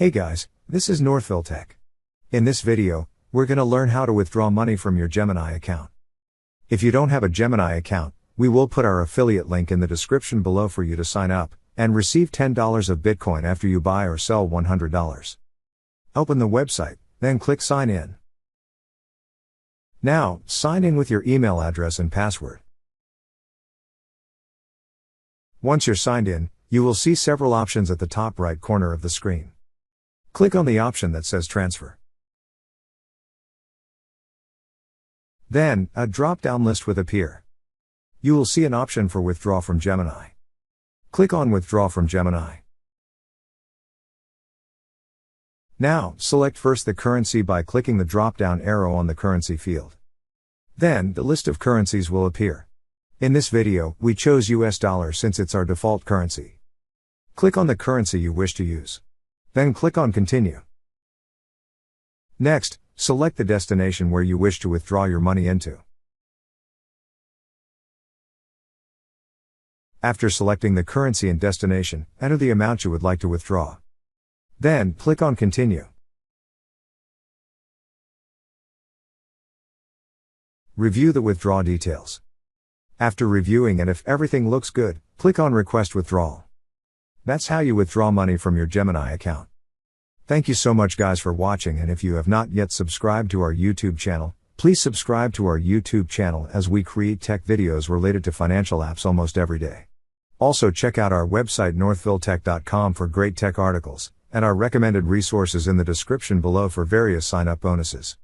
Hey guys, this is Northville Tech. In this video, we're going to learn how to withdraw money from your Gemini account. If you don't have a Gemini account, we will put our affiliate link in the description below for you to sign up and receive $10 of Bitcoin after you buy or sell $100. Open the website, then click Sign In. Now, sign in with your email address and password. Once you're signed in, you will see several options at the top right corner of the screen. Click on the option that says Transfer. Then, a drop-down list will appear. You will see an option for Withdraw from Gemini. Click on Withdraw from Gemini. Now, select first the currency by clicking the drop-down arrow on the currency field. Then, the list of currencies will appear. In this video, we chose US dollar since it's our default currency. Click on the currency you wish to use. Then click on Continue. Next, select the destination where you wish to withdraw your money into. After selecting the currency and destination, enter the amount you would like to withdraw. Then, click on Continue. Review the withdrawal details. After reviewing and if everything looks good, click on Request Withdrawal. That's how you withdraw money from your Gemini account. Thank you so much guys for watching, and if you have not yet subscribed to our YouTube channel, please subscribe to our YouTube channel as we create tech videos related to financial apps almost every day. Also check out our website northvilletech.com for great tech articles, and our recommended resources in the description below for various sign-up bonuses.